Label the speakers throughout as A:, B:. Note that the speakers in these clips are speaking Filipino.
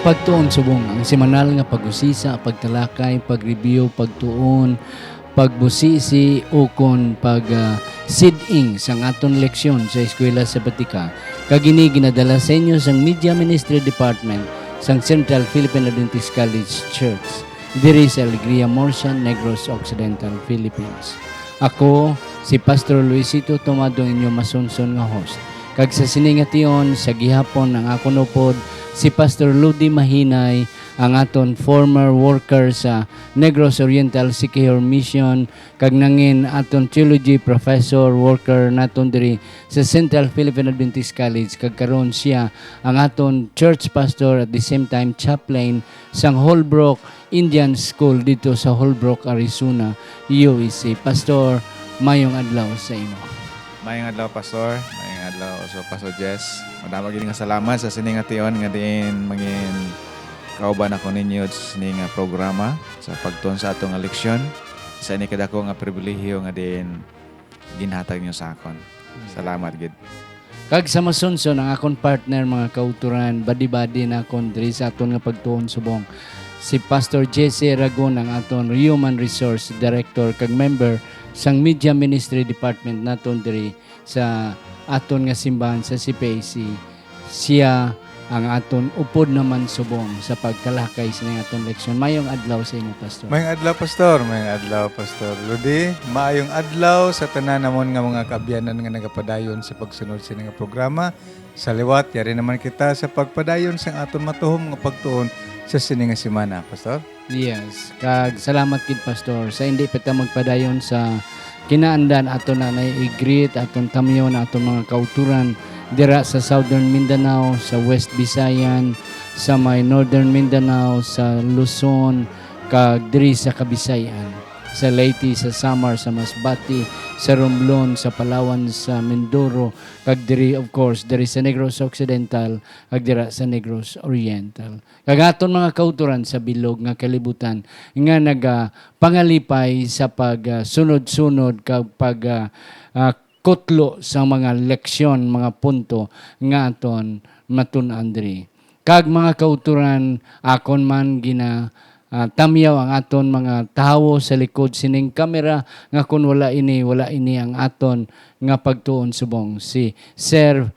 A: pagtuon subong ang semanal nga pag-usisa, pagtalakay, pag-review, pagtuon, pagbusisi o kon pag sit-in sa aton leksyon sa eskwela sabatika. Kagini ginadala sa inyo sang Media Ministry Department sang Central Philippine Adventist College Church diri sa Alegria Morsan, Negros Occidental, Philippines. Ako si Pastor Luisito Tomado, inyo masunson nga host. Kag sa siningation sa gihapon ang akon upod si Pastor Ludi Mahinay, ang aton former worker sa Negros Oriental Siquijor Mission, kag nangin aton theology professor worker naton diri sa Central Philippine Adventist College, kag karon siya ang aton church pastor at the same time chaplain sang Holbrook Indian School dito sa Holbrook, Arizona, USA. Pastor, mayong adlaw sa imo.
B: Mayong adlaw, Pastor. Mayong adlaw so Pastor Jess. Madama gid nga salamat sa siningation nga din mangin kauban ako ninyo sa sining programa sa pagtuon sa atong leksyon. Sa ini kadako nga pribilehiyo nga din ginhatag niyo sa akon. Salamat gid.
A: Kag sa masunson ang akon partner mga kauturan, badi-badi na akon diri sa aton nga pagtuon subong. Si Pastor Jesse Ragon, ang aton Human Resource Director kag member sang Media Ministry Department naton diri sa aton nga simbahan sa CPAC. Siya ang aton upod naman subong sa pagtalakay sa aton leksyon. Mayong adlaw sa inyo, Pastor.
C: Mayong adlaw, Pastor. Mayong adlaw, Pastor Ludi. Maayong adlaw sa tanan namon nga mga kaabyanan nga nagapadayon sa pagsunod sa nga programa. Sa liwat, yari naman kita sa pagpadayon sa aton matuhom nga pagtuon sa sining nga semana, Pastor.
A: Yes. Kag salamat kid, Pastor, sa hindi pa ta magpadayon sa kinaandan aton na i-greet aton tamyon aton mga kauturan dira sa Southern Mindanao, sa West Visayan, sa may Northern Mindanao, sa Luzon, kag diri sa Kabisayan, sa Leyte, sa Samar, sa Masbate, sa Romblon, sa Palawan, sa Mindoro, kag diri of course diri sa Negros Occidental, kag dira sa Negros Oriental. Kag aton mga kauturan sa bilog nga kalibutan nga pangalipay sa pag sunod-sunod kag pag kutlo sa mga leksyon, mga punto nga aton matun-an diri. Kag mga kauturan, akon man tamyaw ang aton mga tawo sa likod sining kamera nga kun wala ini ang aton nga pagtuon subong si Sir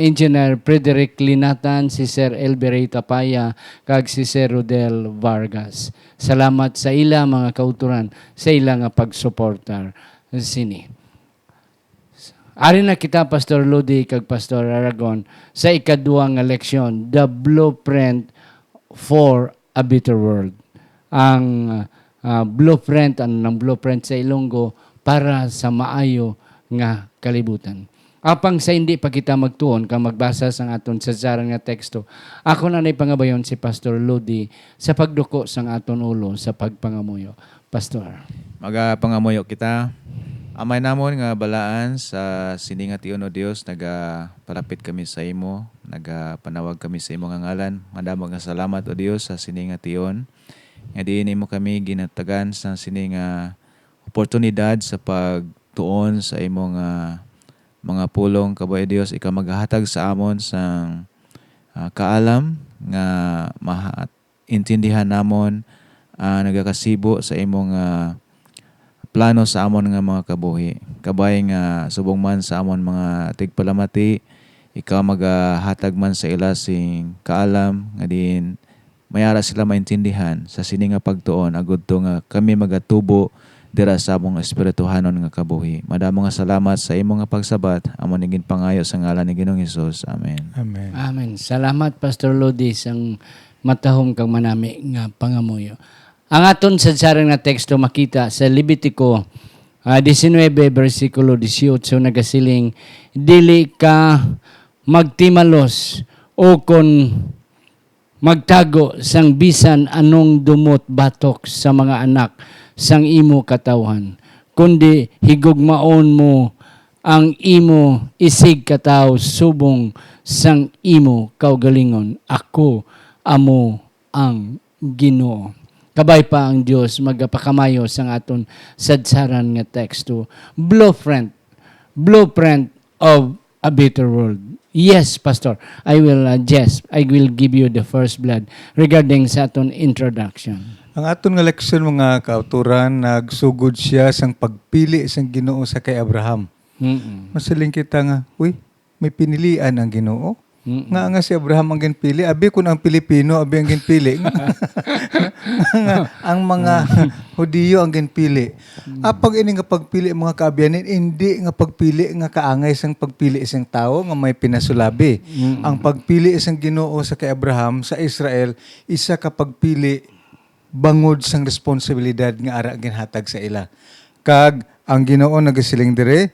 A: Engineer Frederick Linatan, si Sir Elberay Tapaya, kag si Sir Rodel Vargas. Salamat sa ila mga kauturan sa ila nga pagsuportar sini. Ari na kita, Pastor Ludi kag Pastor Aragon, sa ikaduwa nga leksyon, The Blueprint for a Better World. Ang blueprint, ng blueprint sa Ilonggo para sa maayo nga kalibutan. Apang sa hindi pa kita magtuon, kang magbasa sang aton sa sarang nga teksto, ako na pangabayon si Pastor Ludi sa pagduko sang aton ulo sa pagpangamuyo. Pastor.
B: Magapangamuyo kita. Amay namon nga balaan sa siningation o Dios, nagapalapit kami sa imo, nagapanawag kami sa imo nga ngalan. Madamo nga salamat o Dios sa siningation. Nga diin mo kami ginatagan sa sining oportunidad sa pagtuon sa imo nga mga pulong kabay Dios. Ikaw maghahatag sa amon sang kaalam nga intindihan namon nagakasibo sa imong plano sa amon nga mga kabuhi. Kabay nga subong man sa amon mga tigpalamati, ikaw maghatag man sa ila sing kaalam nga din mayara sila maintindihan sa sini nga pagtuon agud to nga kami magatubo dira sa among espirituhanon nga kabuhi. Madamo nga salamat sa imo nga pagsabat, amon nigin pangayo sa ngalan ni Ginoong Hesus. Amen.
C: Amen.
A: Amen. Salamat, Pastor Lodi, sang matahom kang manami nga pangamuyo. Ang aton sa sarang na teksto makita sa Levitico 19 versikulo 18 nagasiling, dili ka magtimalos o kon magtago sang bisan anong dumot batok sa mga anak sang imo katawhan, kundi higugmaon mo ang imo isig kataw subong sang imo kaugalingon. Ako amo ang Ginoo. Kabay pa ang Diyos magapakamayo sang aton sadsaran nga teksto. Blueprint of a better world. Yes, Pastor. I will I will give you the first blood regarding sa aton introduction.
C: Ang aton nga leksyon mga kauturan, nagsugod siya sang pagpili sang Ginoo sa kay Abraham. Masaling kita nga, uy, may pinilian ang Ginoo. Nga si Abraham ang ginpili. Abi kung ang Pilipino, abi ang ginpili. Ang mga Hudiyo ang ginpili. Apag ini nga pagpili mga kaabyanin, hindi nga pagpili nga kaangay sang pagpili isang tao nga may pinasulabi. Ang pagpili isang Ginoo sa kay Abraham sa Israel, isa ka pagpili bangod sang responsibilidad nga ara ginhatag sa ila. Kag ang Ginoo nagasiling dire,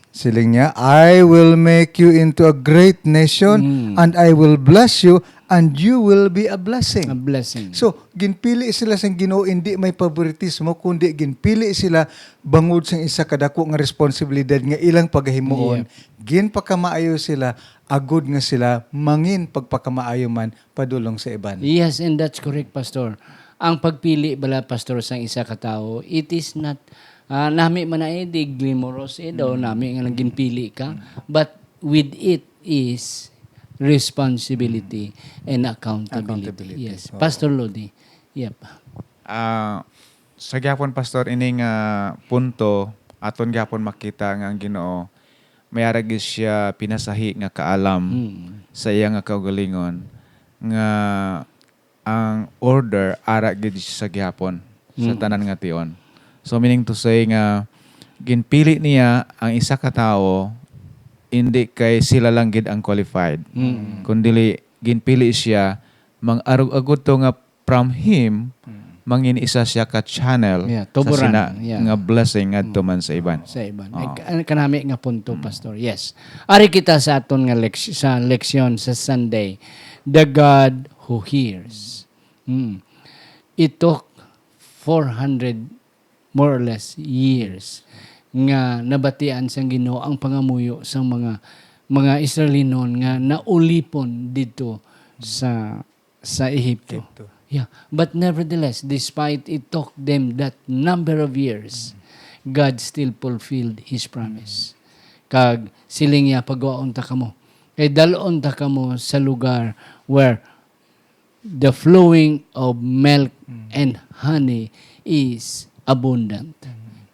C: siling niya, I will make you into a great nation and I will bless you and you will be a blessing.
A: A blessing.
C: So, ginpili sila sang Ginoo, hindi may favoritismo, kundi ginpili sila bangod sang isa kadako nga responsibilidad nga ilang pagahimuon. Ginpakamaayo sila, agud nga sila, mangin pagpakamaayo man, padulong sa iban.
A: Yes, and that's correct, Pastor. Ang pagpili bala, Pastor, sang isa ka tawo, it is not nami man na di glamorous daw nami nga lang ginpili ka, but with it is responsibility and accountability. Yes, Pastor Lodi. Yep.
B: Sa gyapon pastor ining punto aton gyapon makita nga ang Ginoo may aragis siya pinasahi nga kaalam sa iya nga kaugalingon nga ang order ara gid sa gyapon sa tanan nga tion. So meaning to say nga ginpili niya ang isa ka tawo hindi kay sila lang gid ang qualified. Kundi ginpili siya mang-arog-agud to nga from him mangin isa siya ka channel sa
A: tuburan.
B: sina nga blessing adto man sa iban.
A: Sa iban. Kanami nga punto, Pastor. Yes. Ari kita sa aton nga sa leksyon sa Sunday. The God who hears. It took 400 more or less years nga nabatian sang Ginoo ang pangamuyo sang mga Israelinon nga naulipon dito sa Ehipto. Yeah, but nevertheless, despite it took them that number of years, God still fulfilled His promise. Kag siling niya pagwaon ta kamo. Kay dalon ta kamo sa lugar where the flowing of milk and honey is abundant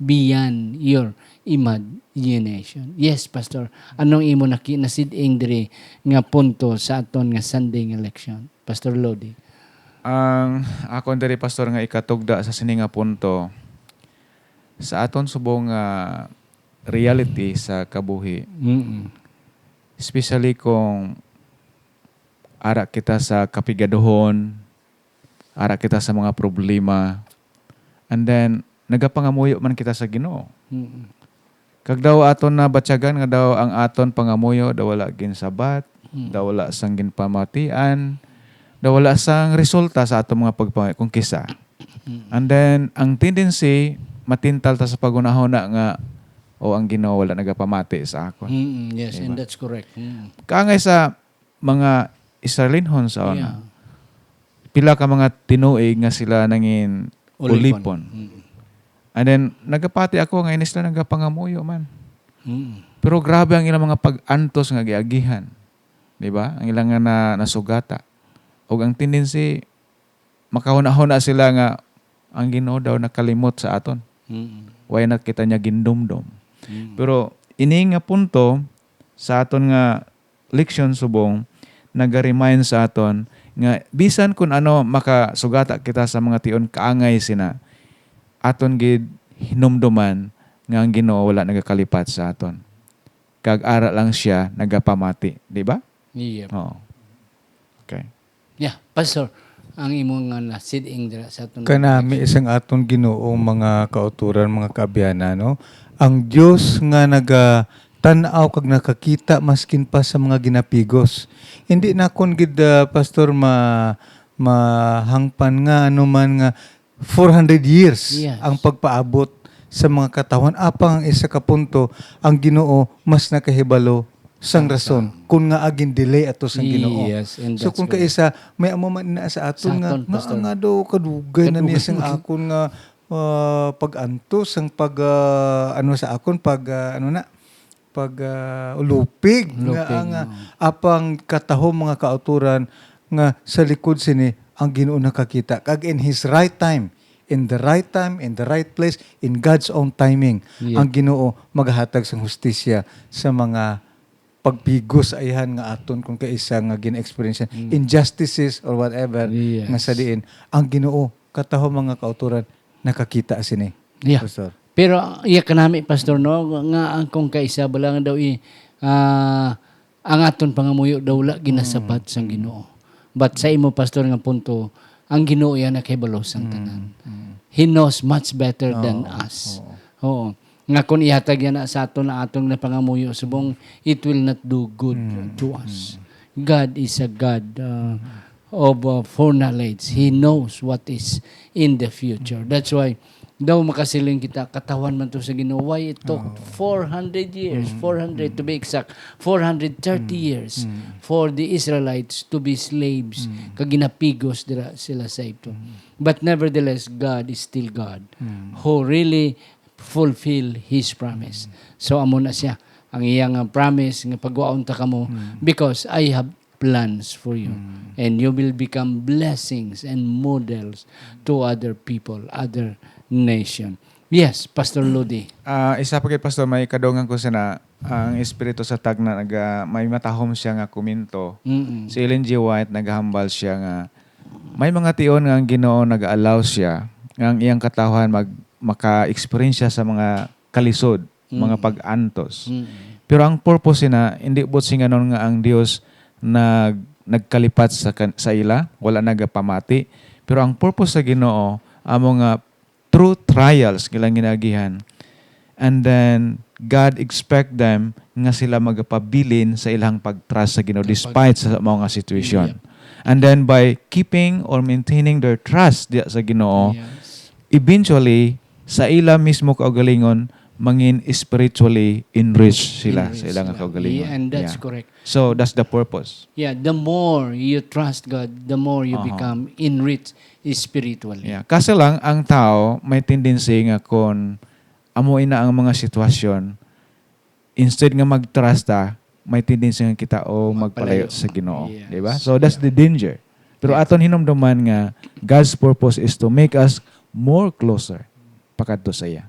A: beyond your imagination. Yes, Pastor. Anong imo nasiding diri nga punto sa aton nga Sunday nga leksyon? Pastor Lodi.
B: Ang akon diri pastor nga ikatugda sa sini nga punto sa aton subong reality sa kabuhi. Especially kung ara kita sa kapigaduhon, ara kita sa mga problema, and then nagapangamuyo man kita sa Ginoo. Kag daw aton na batyagan nga daw ang aton pangamuyo daw wala ginsabat, daw wala sang ginpamatian, daw wala sang resulta sa atong mga pagpangkisa. And then ang tendency matintal ta sa pagunahon na nga ang Ginoo wala nagapamati sa akon.
A: Yes, diba? And that's correct.
B: Kaangay sa mga Israelinhon sa una. Pila ka mga tinuig nga sila nangin ulipon. And then, nagapati ako, ngayon sila nagapangamuyo man. Pero grabe ang ilang mga pag-antos nga giagihan. Diba? Ang ilang nga nasugata. O ang tendency, makahuna-huna sila nga, ang Ginoo daw nakalimot sa aton. Why not kita niya gindumdum. Pero, ini nga punto, sa aton nga leksyon subong, nag-remind sa aton, nga bisan kung ano makasugata kita sa mga tion kaangay sina, aton gid hinumduman nga ang Ginoo wala nagakalipat sa aton. Kag ara lang siya nagapamati, di ba?
A: Yep.
B: Oo. Okay.
A: Yeah, Pastor, ang imong nga nasiding dira sa aton.
C: Kanami isang aton Ginoo mga kauturan, mga kaabyanan, no? Ang Dios nga tanaw kag nakakita maskin pa sa mga ginapigos. Hindi na kon gid pastor mahangpan nga anuman nga 400 years ang pagpaabot sa mga katawan. Apang ang isa ka punto, ang Ginoo mas nakahibalo sang rason kung nga agin delay ato sang Ginoo.
A: Yes,
C: so kung kaisa may amo man na sa aton nga do kadugay na niya sang akon nga pag-antos sang pag ano sa akon pag ano na ulupig
A: Ulupig,
C: nga apang katahom mga kauturan nga sa likod sini ang Ginoo nakakita kag in his right time, in the right place, in God's own timing,
A: Yeah.
C: ang Ginoo maghatag sang hustisya sa mga pagpigos ayhan nga aton kung kaisa nga gina-experience injustices or whatever
A: Yes.
C: nga sa diin ang Ginoo katahom mga kauturan nakakita sini.
A: Yeah.
C: Pastor.
A: Pero iya kanami pastor no nga ang kung kaisa bala nga daw ang aton pangamuyo daw la ginasapat sang Ginoo. But sa imo pastor nga punto, ang Ginoo yan nakahibalo sang tanan. He knows much better than us. Oo. Nga kung ihatag yan na sa aton na atong na pangamuyo subong it will not do good to us. God is a God of foreknowledge. He knows what is in the future. That's why daw makasiling kita katawan man to sa Ginoo. Why it took 400 years, 400 to be exact, 430 years for the Israelites to be slaves kag ginapigos dira sila sa ito. But nevertheless, God is still God who really fulfill His promise. So amo na siya ang iyang promise nga pagwaon ta kamo because I have plans for you and you will become blessings and models to other people, other nation. Yes, Pastor Lodi.
B: Isa pa kay pastor may kadongan ko sana ang espiritu sa tagna may matahom siya nga kuminto.
A: Mm-mm.
B: Si Ellen G. White naghambal siya nga may mga tion nga ang Ginoo nag-allow siya nga ang iyang katawhan maka-experience siya sa mga kalisod, mga pag-antos. Pero ang purpose na hindi bot singanon nga ang Dios nagkalipat sa ila, wala nagapamati. Pero ang purpose sa Ginoo amo nga through trials kilang ginagihan. And then God expect them nga sila magapabilin sa ilang pag-trust sa Ginoo despite sa mga situation. And then by keeping or maintaining their trust diya sa Ginoo,
A: Yes.
B: eventually sa ila mismo kaugalingon mangin spiritually enriched sila sa ilang kaugalingon.
A: Yeah, and that's correct.
B: So that's the purpose.
A: Yeah, the more you trust God, the more you become enriched spiritually.
B: Yeah. Kasi lang ang tao may tendency nga kung amuin na ang mga sitwasyon, instead nga mag-trust may tendency nga kita magpalayo sa Ginoo,
A: Yes.
B: di ba? So that's the danger. Pero aton hinumduman nga God's purpose is to make us more closer pakadto sa iya.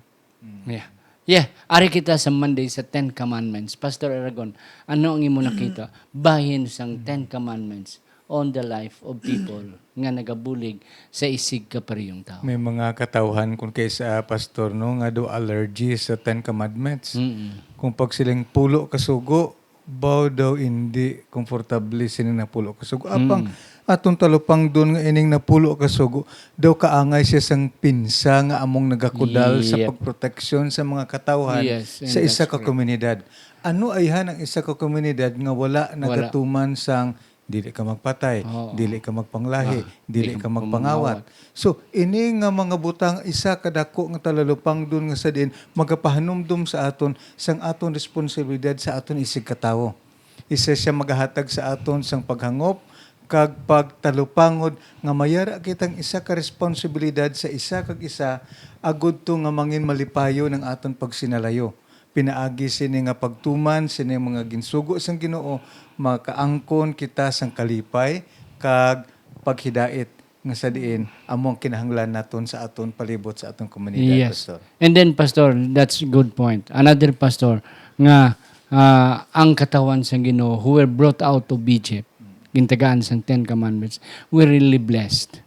A: Yeah. Yeah, ari kita sa Monday sa 10 Commandments. Pastor Aragon, ano ang imo nakita? Bahin sang 10 Commandments on the life of people nga nagabulig sa isig ka parehong tao.
C: May mga katawhan kung kaysa pastor no nga do allergy sa 10 commandments. Kung pag silang pulo kasugo, baw daw hindi komportable sini na pulo kasugo. Apang atong talupang doon nga ining napulo kasugo, daw kaangay siya sang pinsa nga among nagakudal sa
A: Yep.
C: pagproteksyon sa mga katawhan
A: Yes, and
C: sa isa
A: that's
C: ka komunidad. Ano ayhan ang isa ka komunidad nga wala nagatuman sang dili ka magpatay,
A: Oo.
C: dili ka magpanglahi,
A: di
C: dili
A: ka
C: ka magpangawat. So ini nga mga butang isa kadako nga talalupang doon nga sa diin magapahanumdum sa aton sang aton responsibilidad sa aton isig katawo. Isa siya magahatag sa aton sang paghangop kag pagtalupangod nga mayara kitang isa ka responsibilidad sa isa kag isa agud to nga mangin malipayo ng aton pagsinalayo. Pinaagi sini nga pagtuman sini mga ginsugo sang Ginoo makaangkon kita sang kalipay kag paghidait nga sa diin among kinahanglan naton sa aton palibot sa aton komunidad.
A: Yes.
C: Pastor.
A: And then, Pastor, that's a good point. Another pastor, nga ang katawan sa Ginoo who were brought out of Egypt, gintagaan sa 10 Commandments, were really blessed.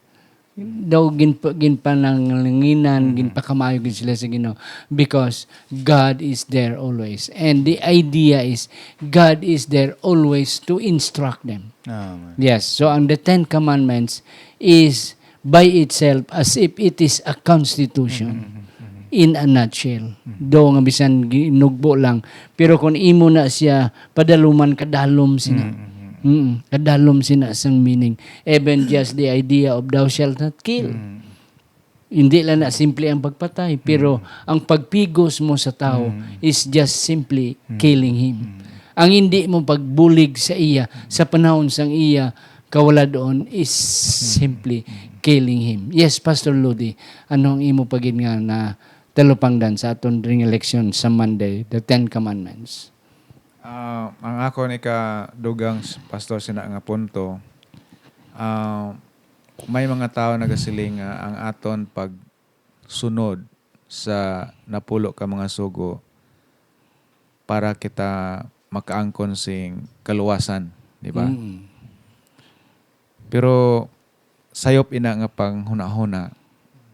A: Daw ginpananginan, ginpakamayo gid sila sa Ginoo because God is there always. And the idea is God is there always to instruct them.
C: Amen.
A: Yes, so ang the 10 Commandments is by itself as if it is a constitution in a nutshell. Do nga bisan ginugbo lang. Pero kung imo na siya padaluman kadalom sina. Kadalom sina sang meaning. Even just the idea of thou shalt not kill. Hindi lang na simple ang pagpatay, pero ang pagpigos mo sa tao is just simply killing him. Ang hindi mo pagbulig sa iya, sa panahon sang iya, kawala doon is simply killing him. Yes, Pastor Lodi, anong imo pagin nga na talupangdan sa aton ring election sa Monday, the 10 Commandments?
B: Ang ako ni dugang pastor sina nga punto, may mga tao nagasiling nga ang aton pag sunod sa napulo ka mga sugo para kita makaangkon sing kaluwasan, di ba?
A: Mm.
B: Pero sayop ina nga pang huna-huna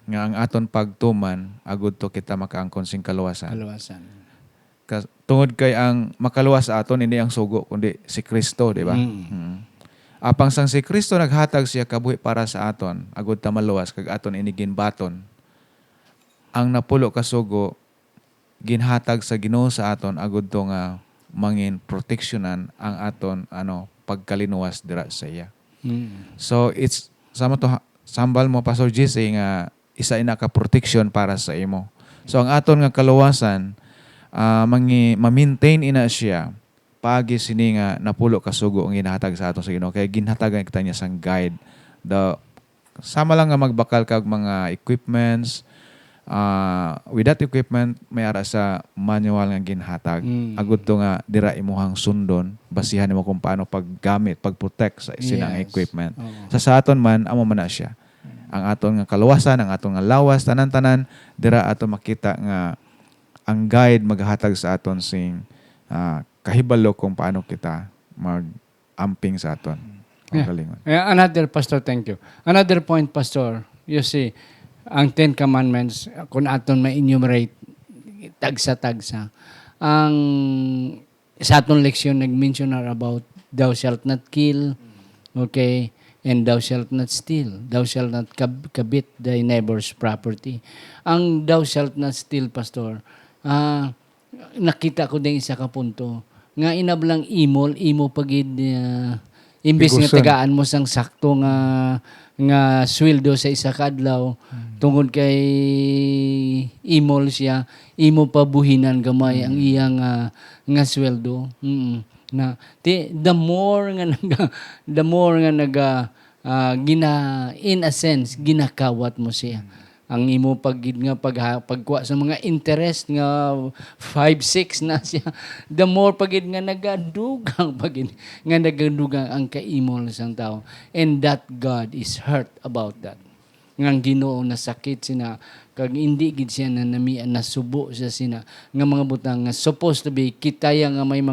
B: nga ang aton pagtuman agud to kita makaangkon sing kaluwasan.
A: Kaluwasan.
B: Tungod kay ang makaluwas sa aton hindi ang sugo kundi si Kristo, di ba? Apang sang si Kristo naghatag siya kabuhi para sa aton agud ta maluwas kag aton inigin baton. Ang napulo ka sugo ginhatag sa Ginoo sa aton agud to nga mangin proteksyonan ang aton pagkalinuwas dira sa iya. So it's sama to sambal mo Pastor JC nga isa ina ka protection para sa imo. So ang aton nga kaluwasan ma-maintain ina siya pagi sini nga napulo ka sugo ang ginahatag sa aton sa Ginoo kay ginhatagan kita niya sang guide. Sama lang nga magbakal kag mga equipments. With that equipment may ara sa manual nga ginhatag. Agud to nga dira imuhang sundon basihan nimo kung paano paggamit, pagprotect sa sinang equipment. Sa aton man amo man na siya. Ang aton nga kaluwasan, ang aton nga lawas tanan-tanan dira ato makita nga ang guide maghatag sa aton sing kahibalo kung paano kita mag-amping sa aton. Kalingon.
A: Another, Pastor, thank you. Another point, Pastor, you see, ang Ten Commandments, kung aton ma-enumerate, tagsa-tagsa, ang sa atong leksyon, nag-mention about thou shalt not kill, okay, and thou shalt not steal. Thou shalt not covet thy neighbor's property. Ang thou shalt not steal, Pastor, nakita ko din isa ka punto, nga inablang imo pagid, imbis nga
C: Iguson.
A: tagaan mo sang sakto nga sweldo sa isa ka adlaw tungod kay imol siya, imo pabuhinan gamay ang iyang nga sweldo. The more nga in a sense ginakawat mo siya. Ang imo pagid nga pagkuha sa mga interest nga 5-6 na siya, the more pagid nga nagadugang ang kaimol sang tao, and that God is hurt about that. Ngang Ginoo na sakit sina kag hindi gid siya na namian nasubo siya sina nga mga butang nga supposed to be kitaya nga may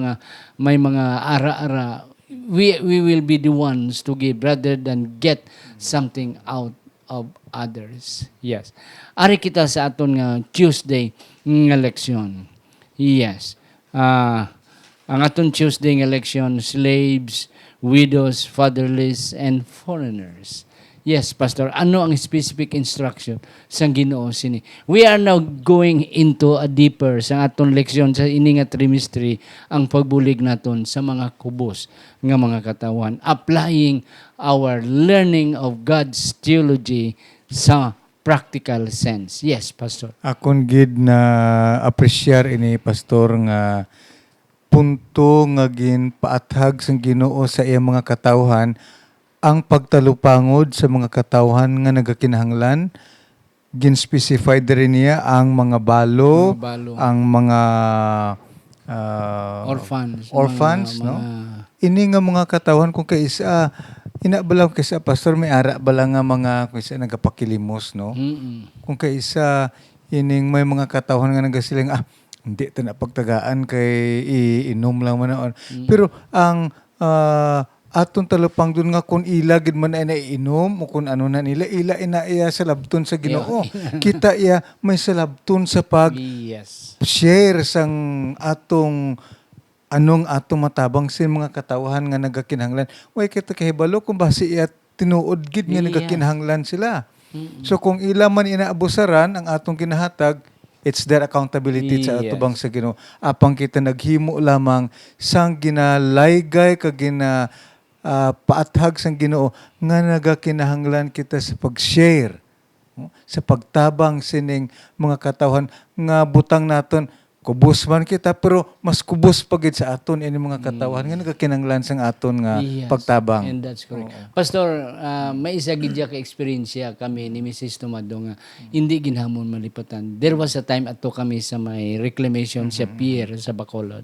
A: mga ara-ara, we will be the ones to give rather than get something out of others. Yes. Ari kita sa aton nga Tuesday nga leksyon. Yes. Ang aton Tuesday nga leksyon, slaves, widows, fatherless, and foreigners. Yes, Pastor. Ano ang specific instruction sa Ginoo sini? We are now going into a deeper sa aton leksyon sa ini nga trimestry ang pagbulig naton sa mga kubos nga mga katawan, applying our learning of God's theology sa practical sense. Yes, Pastor.
C: Akon gid na appreciate ini pastor nga punto nga ginpaathag sang Ginoo sa iyang mga katawhan ang pagtalupangod sa mga katawhan nga nagakinahanglan. Gin-specify rin niya ang mga balo,
A: Mga balo.
C: ang mga
A: Orphans,
C: no?
A: mga-
C: Ini nga mga katawhan kung kaisa inabalaw kaysa pastor may ara bala nga mga kaysa nagapakilimos, no? Kung kaisa ining may mga katawhan nga nagasiling hindi ta na pagtagaan kay iinom lang man noon. Pero ang aton talupang dun nga kung ila gid man ay naiinom o kung ano na nila ila ina iya sa labton sa Ginoo. Kita iya may sa labton sa pag
A: Yes.
C: share sang atong anong atong matabang sin mga katawhan nga nagakinahanglan. Way kita kahibalo kung basi iya tinuod gid nga
A: Yeah.
C: nagakinahanglan sila. So kung ila man inaabusaran ang atong kinahatag, it's their accountability sa
A: Yes.
C: atubang sa Ginoo. Apang kita naghimo lamang sang ginalaygay kag paathag sang Ginoo nga nagakinahanglan kita sa pag-share, no? Sa pagtabang sining mga katawhan nga butang naton kubos man kita pero mas kubos pagid sa aton ini mga katawhan nga nagakinahanglan sang aton nga
A: Yes,
C: pagtabang.
A: and that's correct. Pastor, may isa gid ka experience kami ni Mrs. Tomado nga hindi ginhamon malipatan. There was a time ato kami sa may reclamation sa pier sa Bacolod.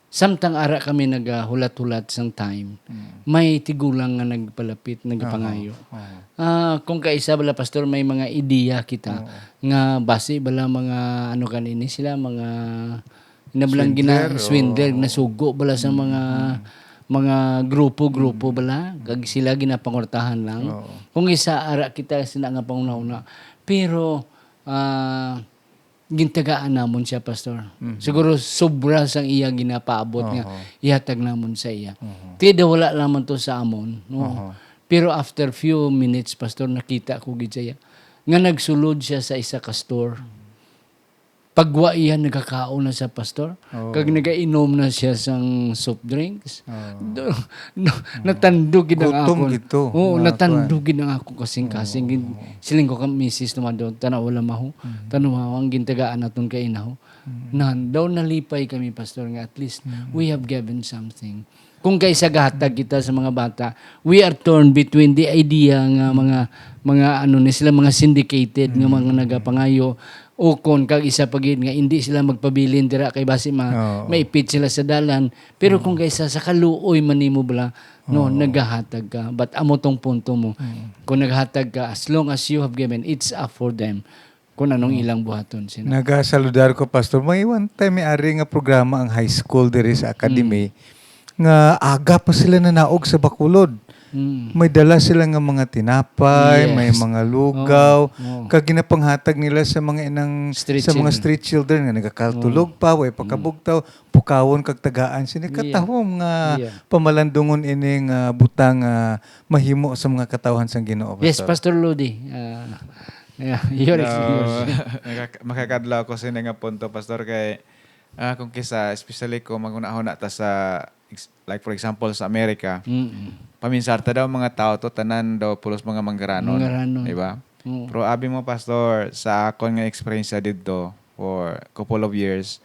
A: samtang ara kami nagahulat-hulat sang time, may tigulang nga nagpalapit, nagpangayo. Kung kaisa bala pastor, may mga ideya kita nga base bala mga ano kanini sila, mga inabalang swindler na sugo bala sa mga grupo bala, kag sila ginapangortahan lang. Kung isa ara kita sila nga panguna-una. Pero gintagaan namon siya pastor. Siguro sobra sang iya ginapaabot nga ihatag namon sa iya. Tida wala lamang to sa amon, no. Pero after few minutes pastor, nakita ko gid siya nga nagsulod siya sa isa ka store. Pagwa iyan nagkakaon na sa pastor, kag nagainom na siya sang soft drinks. Natandog gid ang
C: Gutom
A: ako.
C: gito.
A: Oo, natandog gid ang ako kasing-kasing. Siling ko ka misis naman doon, tanaw wala maho. Tanaw ang gintagaan naton kay inaho. Daw nalipay kami pastor nga at least we have given something. Kung kaysa gahatag kita sa mga bata, we are torn between the idea nga mga ano ni sila, mga syndicated nga mga nagapangayo, o kon kag isa pagid nga hindi sila magpabilin dira kay basi maipit sila sa dalan. Pero kung kaysa sa kaluoy man nimo bala, no, naghahatag ka. But amo tong punto mo, kung naghatag ka, as long as you have given, it's up for them kung anong ilang buhaton sila.
C: Nagasaludar ko pastor, may one time may ari nga programa ang high school diri sa academy nga aga pa sila nanaog sa Bacolod. May dala sila nga mga tinapay, may mga lugaw, kag ginapanghatag nila sa mga inang mga street children nga nagakaltulog pa, way pagkabugtaw, pukawon kag tagaan sini katahom nga pamalandungon ining butang mahimo sa mga katawhan sang Ginoo.
A: Yes, Pastor Lodi. Your experience.
B: Makakadlaw ko sa nga punto pastor kay kung kisa especially ko magunahon na ta sa like for example sa Amerika. Paminsarta daw mga tao to tanan daw pulos mga manggaranon. Di ba? Pero abi mo pastor, sa akon nga experience dito for couple of years,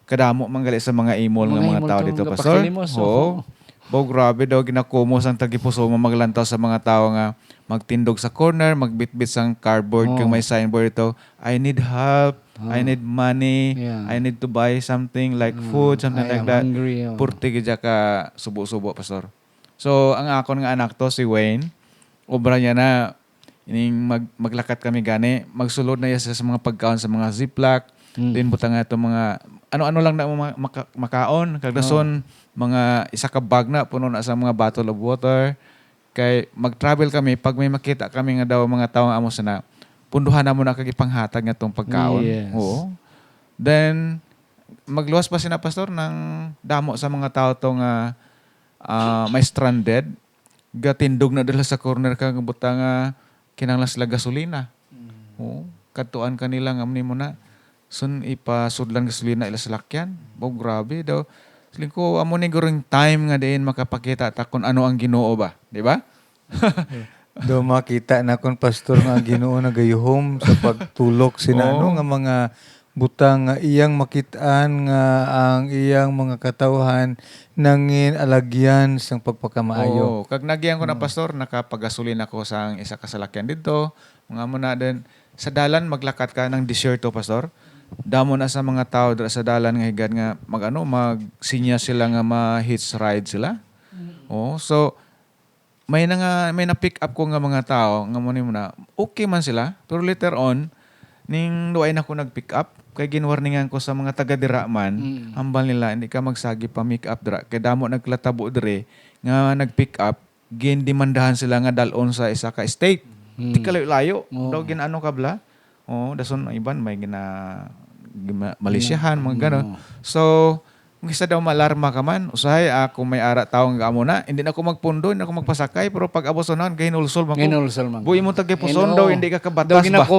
B: kadamo manggali sa mga imol nga mga tao dito pastor. Oo. Grabe daw ginakumos ang tagipuso mo maglantaw sa mga tao nga magtindog sa corner, magbitbit sang cardboard kung may signboard ito, I need help, I need money, I need to buy something like food, something like that. Purti gidya ka subo-subo pastor. So, ang akon nga anak to, si Wayne, obra niya na, ining maglakat kami gani, magsulod na siya sa mga pagkaon sa mga ziplock, din butang nga ito mga, ano-ano lang na makaon, kagdason, mga isa ka bag na, puno na sa mga bottle of water, kay mag-travel kami, pag may makita kami nga daw mga tao nga amo sana, punduhan na mo na kagipanghatag nga itong pagkaon.
A: Yes.
B: Oo. Then, magluwas pa sina pastor ng damo sa mga tao to nga may stranded, gatindog na dala sa corner kang butang kinanglas sila gasolina. Katuan kanila nga mo na sun ipasudlan gasolina ila sa lakyan. Grabe daw. Siling ko amo ni guring time nga diin makapakita ta kung ano ang Ginoo ba, di ba?
C: Do makita na kon pastor nga Ginoo nagayuhom sa pagtulok sina nga mga butang nga iyang makitaan nga ang iyang mga katawhan nangin alagyan sang pagpakamaayo.
B: Kag nagyan ko na pastor, nakapagasolin ako sa isa ka salakyan dito. Mga mo na din sa dalan maglakat ka ng desierto pastor. Damo na sa mga tao dira sa dalan nga higad nga magsinya sila nga ma-hitch ride sila. So may na pick up ko nga mga tao nga mo na okay man sila, pero later on ning duay na ko nag-pick up kay ginwarningan ko sa mga taga-dira man, hambal nila hindi ka magsagi pa make up dira kay damo naglatabo dire nga nag-pick up, gindemandahan sila nga dalon sa isa ka state. Di kalayo-layo. Daw ginano ka bla. Dason iban may Malaysiahan mga ganon. So kung isa daw malarma ka man, usahay ako may ara taong amo na, hindi na ako magpundo, hindi na ako magpasakay, pero pag abosonan, gahinulsol man ko. Buhay mo tagipuson daw, hindi ka kabatas ba?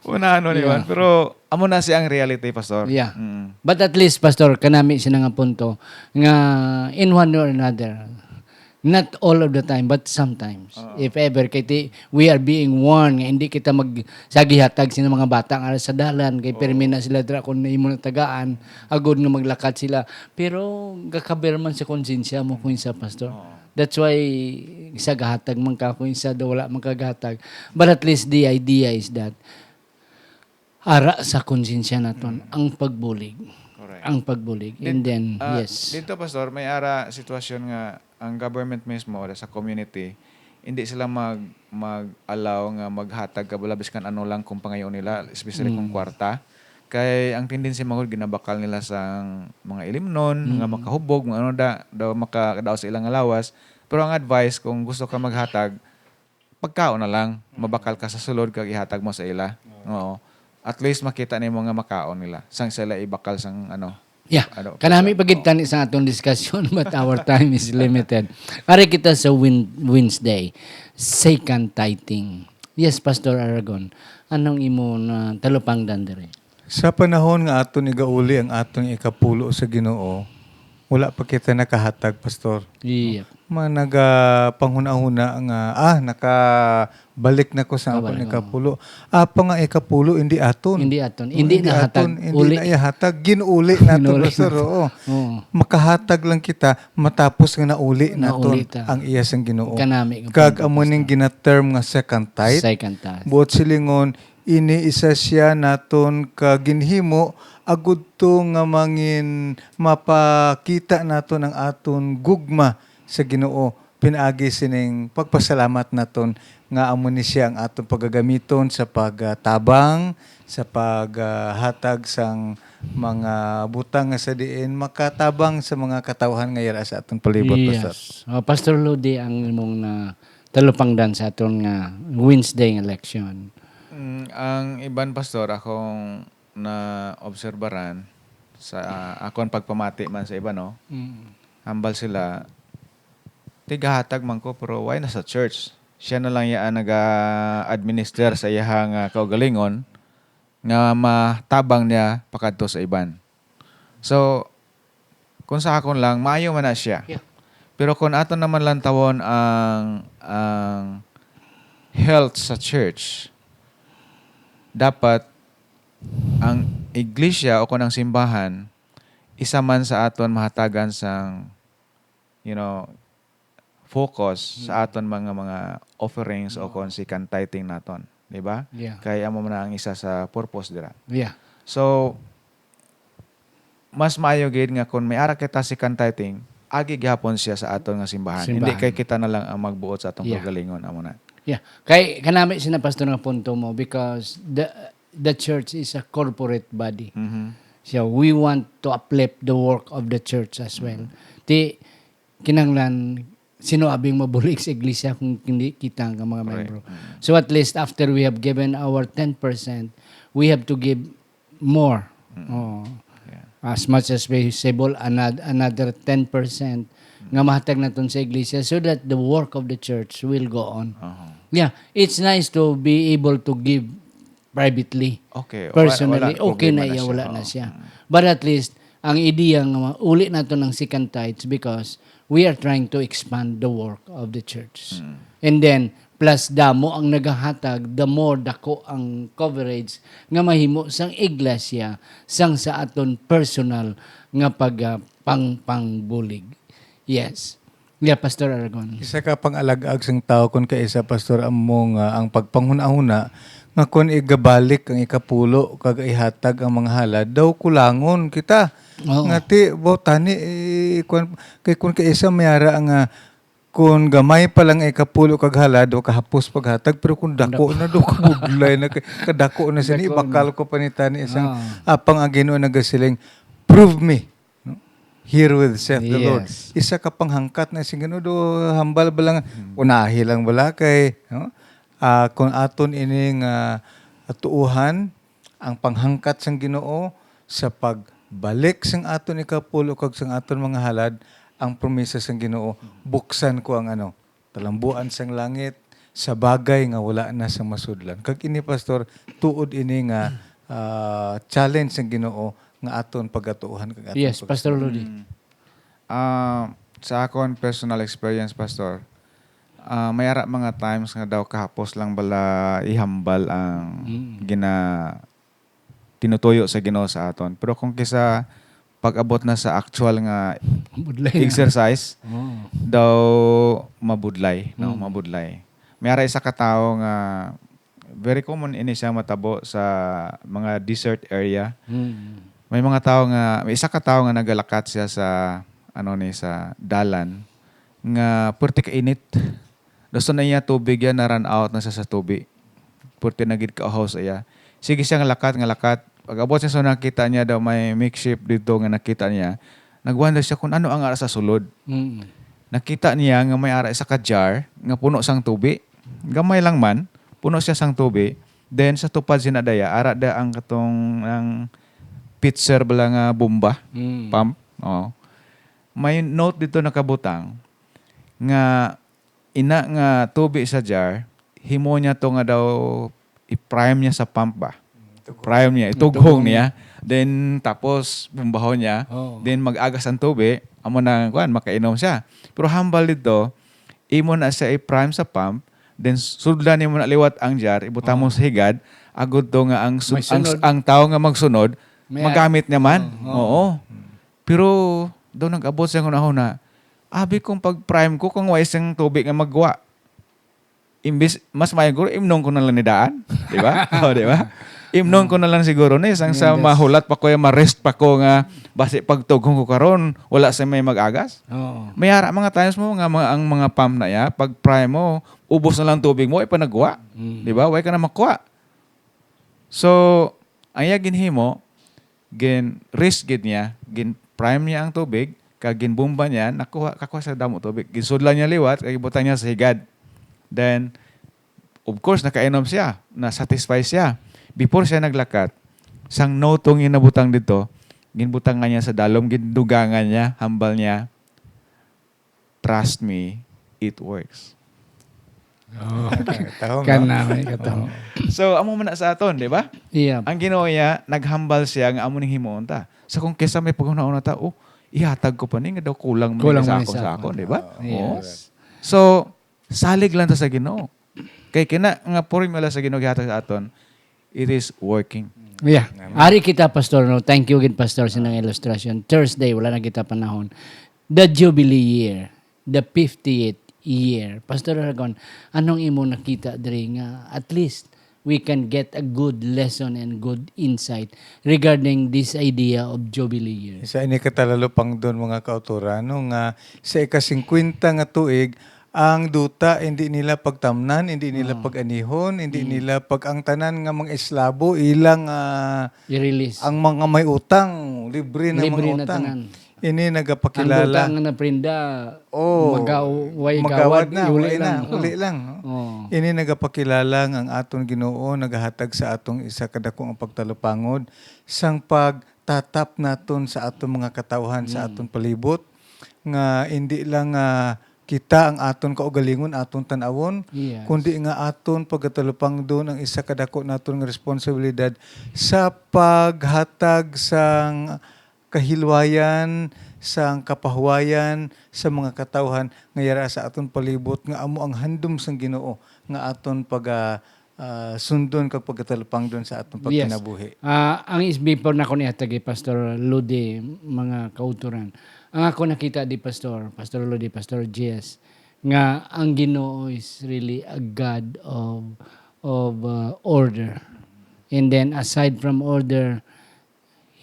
B: Una niwan. Pero amo na siyang reality, pastor.
A: Yeah. But at least, pastor, kanami siya nga punto, nga in one or another, not all of the time, but sometimes. If ever, we are being warned, nga hindi kita magsagihatag sila mga bata nga sa dalan, kay permina sila dra kung naimo na tagaan, agod nga maglakad sila. Pero, gakaber man sa konsensya mo kung isa, pastor. That's why, isa gahatag man ka, kung isa daw wala man kagahatag. But at least the idea is that, ara sa konsensya naton ang pagbulig.
B: Correct.
A: ang pagbulig. And then, yes.
B: Dito, Pastor, may ara sitwasyon nga ang government mismo o sa community, hindi sila mag-allow nga maghatag kabalabis kan ano lang kung pangayon nila, especially kung kwarta. Kay ang tendency magod ginabakal nila sa mga ilimnon, nga makahubog, mga ano daw makadaw sa ilang alawas. Pero ang advice kung gusto ka maghatag, pagkaon na lang, mabakal ka sa sulod kag ihatag mo sa ila. Oo. At least makita nimo nga makaon nila. Sang sila ibakal sang ano.
A: Yeah.
B: Ano,
A: Kanami pagitan sa atong discussion but our time is limited. Pare kita sa Wednesday, second tithing. Yes, Pastor Aragon. Anong imo na talupang dandere?
C: Sa panahon nga aton igauli ang aton ikapulo sa Ginoo, wala pa kita nakahatag, Pastor.
A: Yeah.
C: Naga panghuna-huna nga nakabalik na ko sa akong ikapulo. Pa nga ikapulo hindi aton.
A: Hindi aton. Hindi nahatag.
C: Hindi
A: Uli.
C: na ihatag. Ginuli naton, Pastor. Oo. Makahatag lang kita matapos nga nauli naton
A: Nauli ta.
C: ang iya sang Ginoo.
A: Kanami.
C: Kag amo ning gina-term nga second tithe.
A: Second tithe.
C: Buot silingon ini isa siya naton kaginhimo agud to nga mangin mapakita naton ang aton gugma sa Ginoo pinaagi sining pagpasalamat naton nga amo ni siya ang aton paggagamiton sa pagtabang sa paghatag sang mga butang nga sa diin makatabang sa mga katawhan nga yara sa aton palibot, Pastor.
A: Yes. Pastor Lodi ang imong na talupang dan sa aton nga Wednesday nga election.
B: Ang iban, Pastor, akong na-obserbaran sa akong pagpamati man sa iba, no? Hambal sila, tigahatag man ko, pero why na sa church? Siya na lang yan nag-administer sa iyang kaugalingon nga matabang niya pakadto sa iban. So, kung sa akon lang, maayo man na siya.
A: Yeah.
B: Pero kung aton naman lang tawon ang health sa church, dapat ang iglesia o kunang simbahan isa man sa aton mahatagan sang focus sa aton mga offerings o kon si tithing naton, di ba?
A: Yeah.
B: Kaya amo man ang isa sa purpose dira.
A: Yeah.
B: So mas maayo gid nga kung may ara kita si tithing, agi gihapon siya sa aton nga simbahan. Hindi kay kita na lang ang magbuot sa atong kagalingon amo na.
A: Yeah. Kay kanami sina pastor nga punto mo because the church is a corporate body. So we want to uplift the work of the church as well. Ti kinanglan sino abing mabulig sa iglesia kung hindi kita ang mga membro. So at least after we have given our 10%, we have to give more. As much as possible, another 10% nga mahatag naton sa iglesia so that the work of the church will go on. Yeah, it's nice to be able to give privately.
B: Okay.
A: Personally,
B: wala
A: okay na
B: problema
A: iya, wala na siya. But at least, ang ideya nga uli nato ng second tithes because we are trying to expand the work of the church. And then, plus damo ang nagahatag, the more dako ang coverage nga mahimo sang iglesia sang sa aton personal nga pangbulig. Yes. Yeah, Pastor Aragon.
C: Isa ka pang alagag sang tao kun kaisa, Pastor, amo nga ang pagpanghuna-huna nga kun igabalik ang ikapulo kag ihatag ang mga halad daw kulangon kita. Nga ti tani kun kaisa mayara nga kun gamay pa lang ikapulo kag halad o kahapos paghatag pero kun dako na do kabudlay na kadako na sini bakal ko panitani isang apang ang Ginoo nagasiling prove me. Herewith saith the Lord. Isa ka panghangkat na si Ginoo do hambal balang unahi lang bala kay kung aton ining atuuhan ang panghangkat sang Ginoo sa pagbalik sang aton ikapulo kag sang aton mga halad ang promesa sang Ginoo buksan ko ang talambuan sang langit sa bagay nga wala na sa masudlan. Kag ini, Pastor, tuod ini nga challenge sang Ginoo nga aton pagatuuhan kag aton.
A: Yes, Pastor Rudy.
B: Sa akon personal experience, Pastor, may ara mga times nga daw kahapos lang bala ihambal ang tinutuyo sa Ginoo sa aton. Pero kung kisa pag-abot na sa actual nga exercise, daw mabudlay, no? Mabudlay. May ara isa ka tawo nga very common ini siya matabo sa mga desert area. may isa ka tao nga nagalakat siya sa sa dalan nga purti ka init. Gusto na niya tubig yan, na run out na siya sa tubig. Purti na gid ka sa iya. Sige siya nga lakat. Pag abot siya sa nakita niya daw may makeshift dito nga nakita niya. Nagwonder siya kung ano ang ara sa sulod. Nakita niya nga may ara sa ka-jar nga puno sang tubig. Gamay lang man, puno siya sang tubig. Then sa tupad sinadaya, ara da ang katong ang pitcher bala nga bomba, pump. Oh. May note dito nakabutang nga ina nga tubig sa jar, himo niya to nga daw i-prime niya sa pump ba. Prime niya, itughong niya. Then tapos bumbahon niya, then mag-agas ang tubig, amo na makainom siya. Pero humble dito, imo na siya i-prime sa pump, then sudlan mo na liwat ang jar, ibutang mo sa higad, agud to nga ang tao nga magsunod, magamit niya man. Oo. Pero daw nag-abot siya na abi kong pag-prime ko kung wais ang tubig nga magwa. Imbis mas maaygo imnon ko na lang ni daan, di ba? O, di ba? Imnon ko na lang siguro ni sang sa mahulat pa ko ma-rest pa ko nga basi pagtughong ko karon wala sa may mag-agas.
A: Oo.
B: May ara mga times mo nga ang mga pump na ya pag prime mo ubos na lang tubig mo pa nagwa. Di ba? Way ka na makuha. So, ang iya ginhimo gin risk gid niya, gin prime niya ang tubig, kag ginbomba niya, kakuha sa damo tubig. Ginsudlan niya liwat, kag ibutan niya sa higad. Then, of course, nakainom siya, na-satisfy siya. Before siya naglakat, sang notong inabutang dito, ginbutangan niya sa dalom, gindugangan niya, hambal niya, trust me, it works.
A: Kanami kataho.
B: So, amo man na sa aton, di ba?
A: Yeah.
B: Ang ginawa niya, naghambal siya nga amo ning himuon ta. Sa kung kesa may paghunaon ta, ihatag ko pa ni nga daw kulang man sa ako, di ba?
A: Yes.
B: So, salig lang ta sa Ginoo. Kay kina nga formula sa Ginoo gihatag sa aton, it is working.
A: Yeah. Ari kita, Pastor. No? Thank you again, Pastor, sa nang illustration. Thursday, wala na kita panahon. The Jubilee year. The 50th year. Pastor Aragon, anong imo nakita diri nga at least we can get a good lesson and good insight regarding this idea of Jubilee year?
C: Isa ini katalalo pang doon mga kauturan nga sa ika-50 nga tuig ang duta hindi nila pagtamnan, hindi nila pag-anihon, hindi nila pag ang tanan nga mga eslabo ilang
A: I-release.
C: ang mga may utang, libre na
A: Libre
C: mga
A: na
C: utang.
A: tanan.
C: Ini
A: Ang
C: nagapakilala.
A: duta nga naprinda, magaway
C: magawad
A: gawad,
C: na,
A: uli
C: uli lang.
A: Oh.
C: Ini nagapakilala ang aton Ginoo nagahatag sa atong isa kadako ang pagtalupangod sang pagtatap naton sa atong mga katawhan sa aton palibot nga hindi lang kita ang aton kaugalingon aton tan-awon
A: Yes.
C: kundi nga aton pagtalupang doon ang isa kadako naton nga responsibilidad sa paghatag sang kahilwayan, sang kapahuwayan sa mga katawhan nga yara sa aton palibot nga amo ang handom sang Ginoo nga aton sundon kag pagkatalupang doon sa aton pagkinabuhi.
A: Ang is before na ko nihatag Pastor Lodi, mga kauturan. Ang ako nakita di Pastor Lodi, Pastor Jess, nga ang Ginoo is really a God of order. And then aside from order,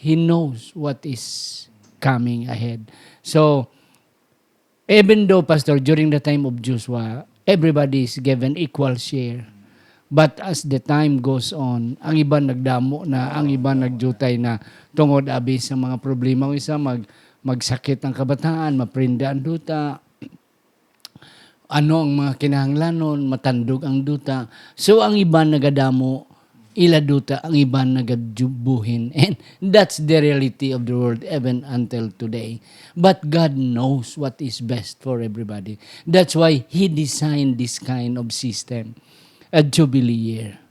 A: He knows what is coming ahead. So, even though, Pastor, during the time of Joshua, everybody is given equal share. But as the time goes on, ang iba nagdamo na, ang iba nagjutay na tungod abi sa mga problema. Ang isa magsakit ang kabataan, maprinda ang duta, ano ang mga kinahanglanon, matandog ang duta. So, ang iba nagadamo, ila duta, ang iba nagajubuhin. And that's the reality of the world even until today. But God knows what is best for everybody. That's why He designed this kind of system. A Jubilee year.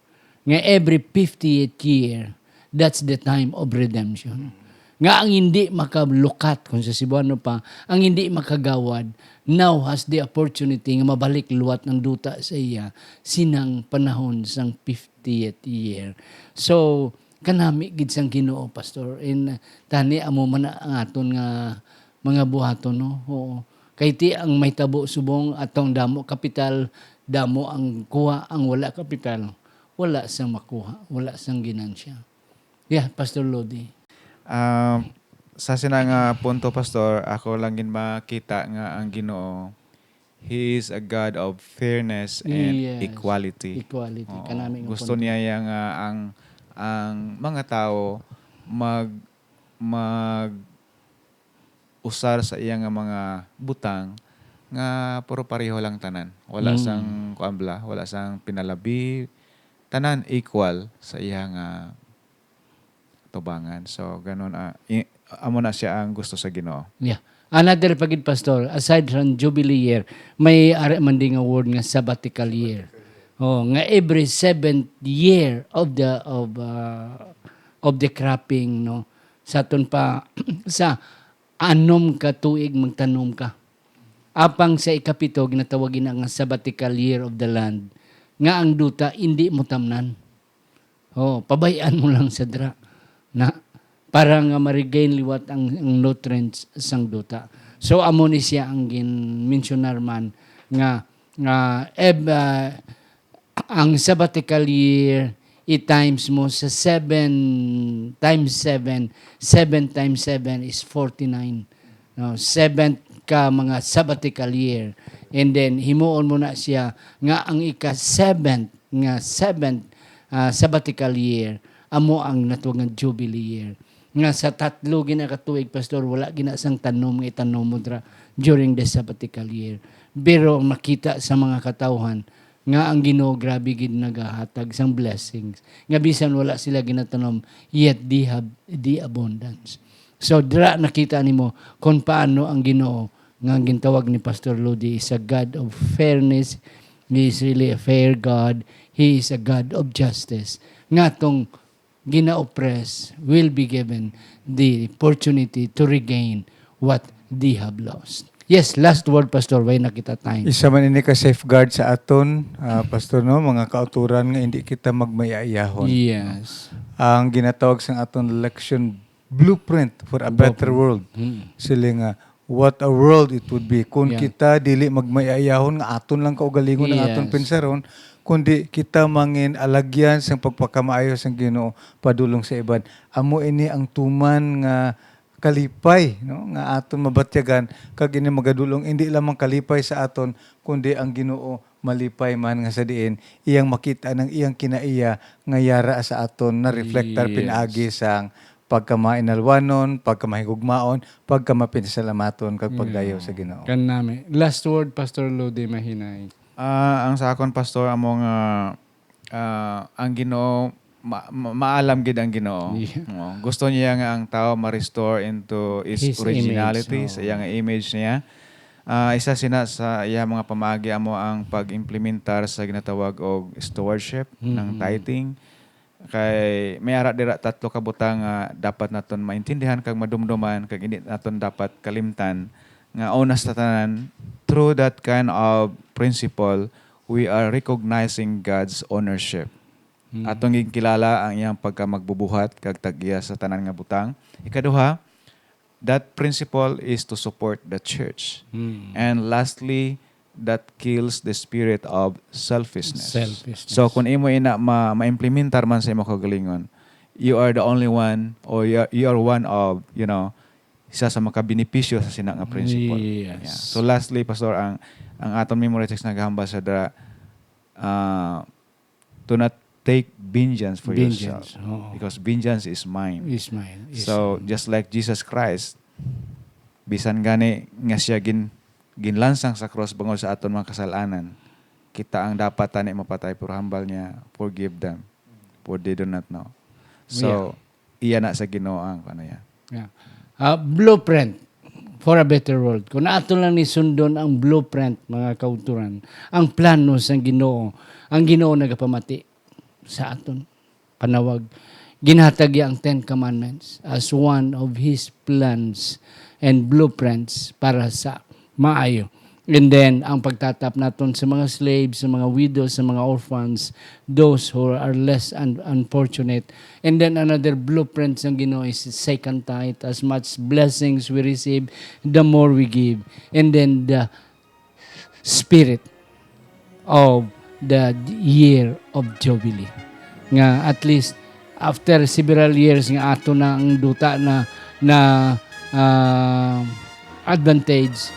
A: Nga every 50th year, that's the time of redemption. Nga ang hindi makalukat, kung sa Cebuano pa, ang hindi makagawad, now has the opportunity nga mabalik luwat ng duta sa iya sinang panahon sang 50th year. So, kanami gid sang Ginoo, Pastor. And tani amo man ang aton nga mga buhaton, no? Oo. Kay ti ang may tabo subong atong damo kapital, damo ang kuha, ang wala kapital, wala sang makuha, wala sang ginansya. Yeah, Pastor Lodi.
B: Sa sina nga punto, Pastor, ako lang gin makita nga ang Ginoo, He is a God of fairness and
A: Yes.
B: equality.
A: Equality.
B: Oo.
A: Kanami nga
B: Gusto
A: punto.
B: niya yang ang mga tao mag usar sa iya nga mga butang nga puro pareho lang tanan. Wala sang kuambla, wala sang pinalabi, tanan equal sa iya nga tubangan. So ganun amo na siya ang gusto sa Ginoo.
A: Yeah. Another pagid pastor, aside from Jubilee year, may ara man ding award nga sabbatical year. Oh, nga every 7th year of the cropping, no. Sa ton pa sa anom ka tuig magtanom ka. Apang sa ikapito ginatawagin nga sabbatical year of the land. Nga ang duta hindi mo tamnan. Oh, pabayaan mo lang sa dra na para nga ma-regain liwat ang nutrients sang duta. So amo ni siya ang gin-mentionar man nga ang sabbatical year i-times mo sa 7 times 7, 7 times 7 is 49. No, 7 ka mga sabbatical year. And then himuon mo na siya nga ang ika-7th sabbatical year amo ang natuwag nga Jubilee year. Nga sa tatlo ginakatuig, Pastor, wala ginasang tanom nga itanom mo during the sabbatical year. Pero makita sa mga katawhan nga ang Ginoo grabe gid nagahatag sang blessings. Nga bisan wala sila ginatanom, yet they have the abundance. So dira nakita nimo kung paano ang Ginoo nga ang gintawag ni Pastor Lodi is a God of fairness. He is really a fair God. He is a God of justice. Nga tong gina-oppress will be given the opportunity to regain what they have lost. Yes, last word, Pastor. Why nakita time?
C: Isa man ini ka safeguard sa aton, Pastor, no, mga kauturan nga hindi kita magmayayahon.
A: Yes.
C: Ang ginatawag sa aton election blueprint for a better world. Sila nga, what a world it would be kung
A: Yeah.
C: kita dili magmayayahon nga aton lang kaugalingon ang aton
A: Yes.
C: pensaron, kundi kita mangin alagyan sa pagpakamaayo sang Ginoo padulong sa iban. Amo ini ang tuman nga kalipay, no, nga aton mabatyagan kag ini magadulong hindi lamang kalipay sa aton kundi ang Ginoo malipay man nga sa diin iyang makita ng iyang kinaiya nga yara sa aton na reflektar
A: Yes.
C: pinaagi sang pagkamainalwanon, pagkamahigugmaon, pagkamapinsalamaton kag pagdayo sa Ginoo.
A: Kan nami. Last word, Pastor Lodi Mahinay.
B: Ang sa akon, Pastor, among ang Ginoo maalam gid ang Ginoo.
A: Yeah.
B: Oo. Gusto niya nga ang tao ma-restore into
A: His
B: originality
A: image,
B: sa iyang image niya. Isa sina sa iya mga pamaagi amo ang pag-implementar sa ginatawag og stewardship ng tithing. Kay may ara dira tatlo ka butang nga dapat naton maintindihan kag madumduman kag hindi naton dapat kalimtan nga una sa tanan through that kind of principle we are recognizing God's ownership. Atong gikilala ang iyang pagkamagbubuhat kag tag-iya sa tanan nga butang. Ikaduha, that principle is to support the church. And lastly, that kills the spirit of selfishness.
A: Selfishness.
B: So kung imo ina ma-implementar man sa imo kagalingon, you are the only one or you are one of, isa sa makabenepisyo sa sina nga principle.
A: Yes.
B: Yeah. So lastly, Pastor, ang aton memory text naghahambal sa dara, do not take vengeance for
A: Vengeance,
B: yourself.
A: oo.
B: Because vengeance is mine.
A: Ismail.
B: So just like Jesus Christ, bisan gani nga siya ginlansang sa cross bangod sa aton mga kasalanan, kita ang dapat tani mapatay pero hambal niya, forgive them for they do not know. So iya na sa Ginoo ang ano yan.
A: Yeah. Blueprint for a better world. Kung ato lang ni sundon ang blueprint, mga kauturan, ang plano sa Ginoo, ang Ginoo nagapamati sa aton panawag. Ginhatag ang 10 Commandments as one of His plans and blueprints para sa maayo. And then, ang pagtatap naton sa mga slaves, sa mga widows, sa mga orphans, those who are less unfortunate. And then, another blueprint ng Ginoo is second tithe. As much blessings we receive, the more we give. And then, the spirit of the year of Jubilee. Nga at least, after several years nga ato na ang duta na advantage,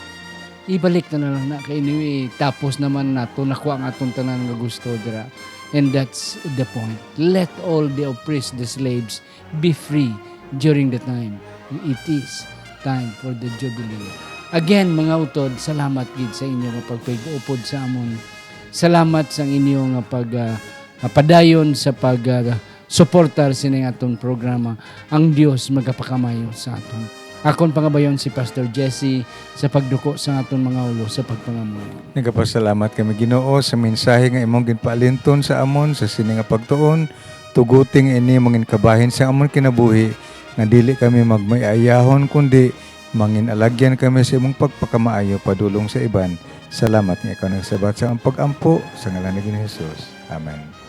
A: ibalik na lang na kay anyway, tapos naman nato nakuha ang atong tanan nga gusto dira. And that's the point. Let all the oppressed, the slaves, be free during the time. It is time for the Jubilee. Again, mga utod, salamat gid sa inyo nga pagpag-upod sa amon. Salamat sa inyo nga padayon sa suportar sining atong programa. Ang Dios magapakamayo sa aton. Akon pangabayon si Pastor Jesse sa pagduko sa aton mga ulo sa pagpangamuyo.
C: Nagapasalamat kami Ginoo sa mensahe nga imong ginpaalinton sa amon sa sini nga pagtuon. Tuguting ini mangin kabahin sa amon kinabuhi nga dili kami magmayayahon kundi mangin alagyan kami sa imong pagpakamaayo padulong sa iban. Salamat nga ikaw nagsabat sa ang pag-ampo sa ngalan ni Jesus. Amen.